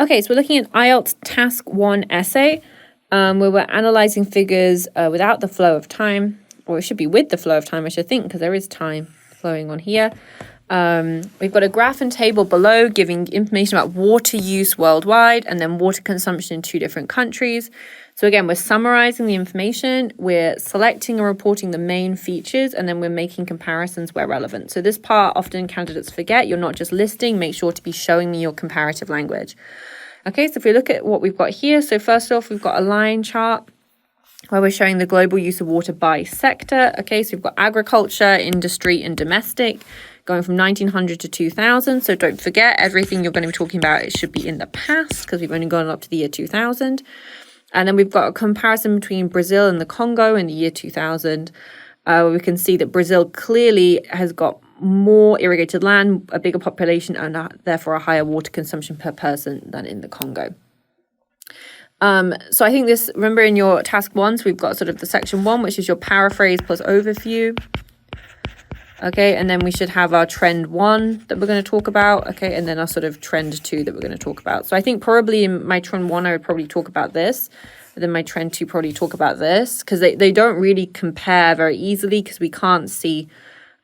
Okay, so we're looking at IELTS Task 1 essay, where we're analysing figures without the flow of time, or it should be with the flow of time, I should think, because there is time flowing on here. We've got a graph and table below giving information about water use worldwide and then water consumption in 2 different countries. So again, we're summarising the information, we're selecting and reporting the main features, and then we're making comparisons where relevant. So this part often candidates forget. You're not just listing, make sure to be showing me your comparative language. Okay, so if we look at what we've got here, so first off, we've got a line chart where we're showing the global use of water by sector. Okay, so we've got agriculture, industry, and domestic going from 1900 to 2000. So don't forget, everything you're going to be talking about, it should be in the past because we've only gone up to the year 2000. And then we've got a comparison between Brazil and the Congo in the year 2000. We can see that Brazil clearly has got more irrigated land, a bigger population, and therefore a higher water consumption per person than in the Congo. So I think this, remember in your task 1, so we've got sort of the section 1, which is your paraphrase plus overview. Okay, and then we should have our trend 1 that we're going to talk about. Okay, and then our sort of trend 2 that we're going to talk about. So I think probably in my trend 1, I would probably talk about this. And then my trend 2 probably talk about this, because they don't really compare very easily because we can't see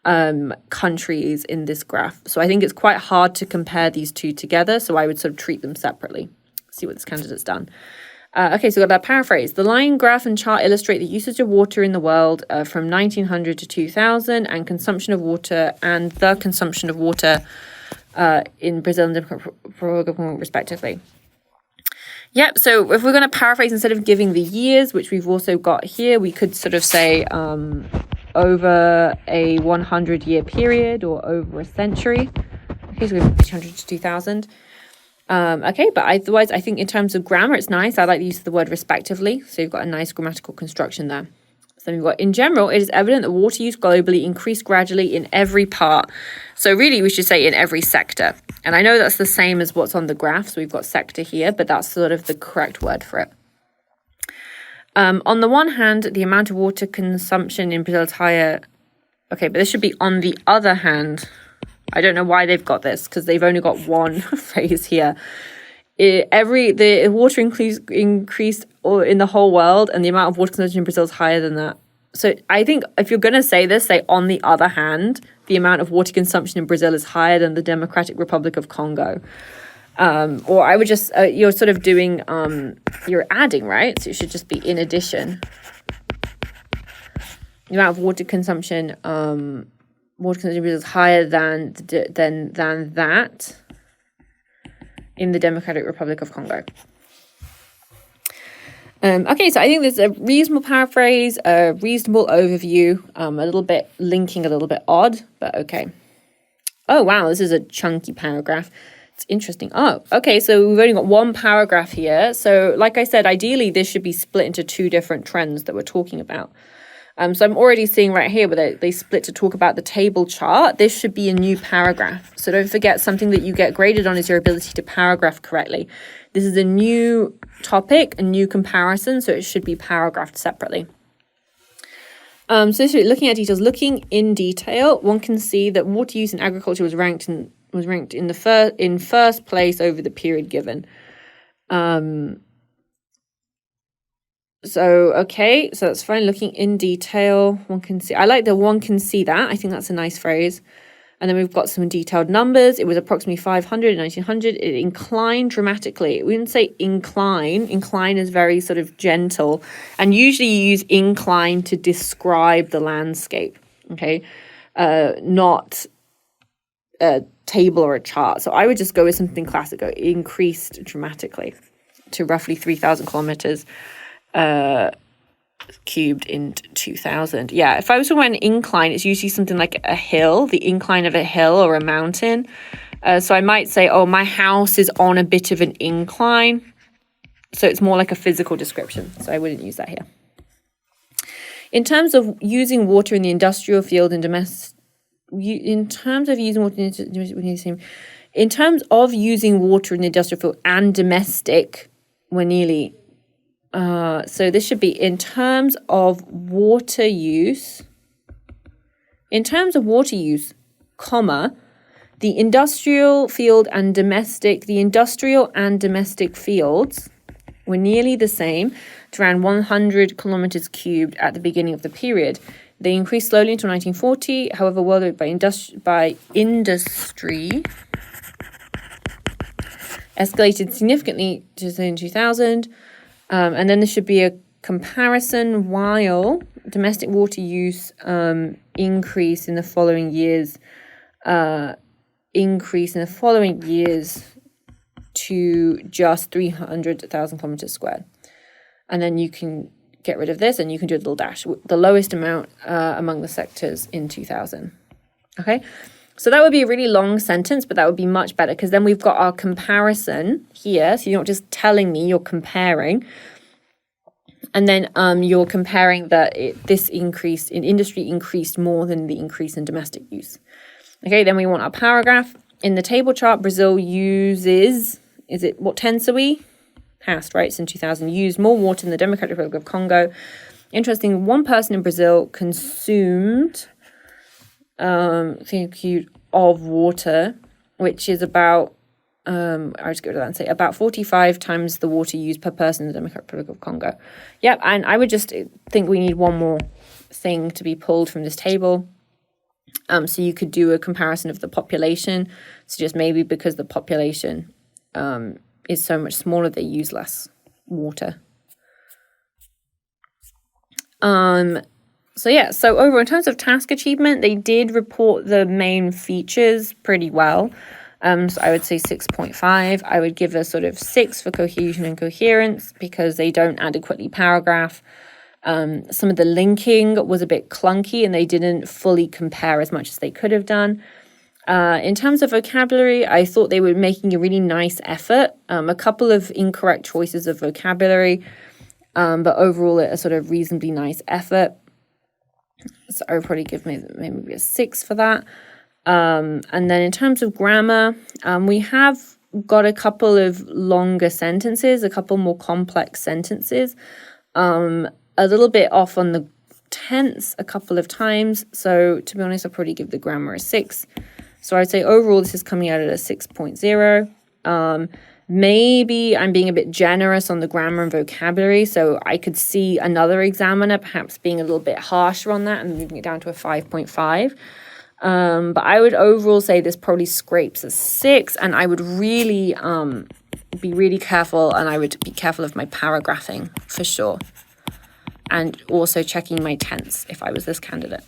countries in this graph. So I think it's quite hard to compare these 2 together. So I would sort of treat them separately. See what this candidate's done. Okay, so we've got that paraphrase. The line, graph, and chart illustrate the usage of water in the world from 1900 to 2000 and consumption of water and the consumption of water in Brazil and Democratic Republic, respectively. Yep, so if we're going to paraphrase, instead of giving the years, which we've also got here, we could sort of say over a 100-year period or over a century. Okay, so we have 1800 to 2000. Okay, but otherwise, I think in terms of grammar, it's nice. I like the use of the word respectively. So you've got a nice grammatical construction there. So then we've got, in general, it is evident that water use globally increased gradually in every part. So really, we should say in every sector. And I know that's the same as what's on the graph. So we've got sector here, but that's sort of the correct word for it. On the one hand, the amount of water consumption in Brazil is higher. Okay, but this should be on the other hand. I don't know why they've got this, because they've only got one phrase here. The water increased in the whole world, and the amount of water consumption in Brazil is higher than that. So I think if you're going to say this, say on the other hand, the amount of water consumption in Brazil is higher than the Democratic Republic of Congo. Or I would just, you're sort of doing, you're adding, right? So it should just be in addition. The amount of water consumption is higher than that in the Democratic Republic of Congo. Okay, so I think there's a reasonable paraphrase, a reasonable overview, a little bit linking, a little bit odd, but okay. Oh, wow, this is a chunky paragraph. It's interesting. Oh, okay, so we've only got one paragraph here. So like I said, ideally, this should be split into 2 different trends that we're talking about. So I'm already seeing right here where they split to talk about the table chart. This should be a new paragraph. So don't forget, something that you get graded on is your ability to paragraph correctly. This is a new topic, a new comparison, so it should be paragraphed separately. So looking at details, looking in detail, one can see that water use in agriculture was ranked in first place over the period given. So that's fine. Looking in detail, one can see. I like the one can see that. I think that's a nice phrase. And then we've got some detailed numbers. It was approximately 500 in 1900. It inclined dramatically. We didn't say incline. Incline is very sort of gentle. And usually you use incline to describe the landscape, okay? Not a table or a chart. So I would just go with something classic. It increased dramatically to roughly 3,000 kilometers cubed in 2000. Yeah, if I was talking about an incline, it's usually something like a hill, the incline of a hill or a mountain. So I might say, oh, my house is on a bit of an incline. So it's more like a physical description. So I wouldn't use that here. In terms of using water in the industrial field and domestic, in terms of using water in the industrial field and domestic, we're nearly. So this should be in terms of water use. In terms of water use, comma, the industrial and domestic fields were nearly the same, to around 100 kilometers cubed at the beginning of the period. They increased slowly until 1940. However, worldwide by industry escalated significantly to 2000. And then there should be a comparison while domestic water use increase in the following years to just 300,000 kilometers squared. And then you can get rid of this and you can do a little dash, the lowest amount among the sectors in 2000. Okay, so that would be a really long sentence, but that would be much better because then we've got our comparison here. So you're not just telling me, you're comparing. And then you're comparing that this increase in industry increased more than the increase in domestic use. Okay, then we want our paragraph. In the table chart, Brazil uses, what tense are we? Past, right? Since 2000, used more water than the Democratic Republic of Congo. Interesting, one person in Brazil consumed of water, which is about, I'll just go to that and say about 45 times the water used per person in the Democratic Republic of Congo. Yep, and I would just think we need one more thing to be pulled from this table. So you could do a comparison of the population. So just maybe because the population is so much smaller, they use less water. So overall, in terms of task achievement, they did report the main features pretty well. So I would say 6.5. I would give a sort of 6 for cohesion and coherence because they don't adequately paragraph. Some of the linking was a bit clunky and they didn't fully compare as much as they could have done. In terms of vocabulary, I thought they were making a really nice effort. A couple of incorrect choices of vocabulary, but overall a sort of reasonably nice effort. So I would probably give maybe a 6 for that. And then in terms of grammar, we have got a couple of longer sentences, a couple more complex sentences, a little bit off on the tense a couple of times. So to be honest, I'll probably give the grammar a 6. So I'd say overall this is coming out at a 6.0. Maybe I'm being a bit generous on the grammar and vocabulary, so I could see another examiner perhaps being a little bit harsher on that and moving it down to a 5.5. But I would overall say this probably scrapes a 6, and I would really be really careful, and I would be careful of my paragraphing for sure. And also checking my tense if I was this candidate.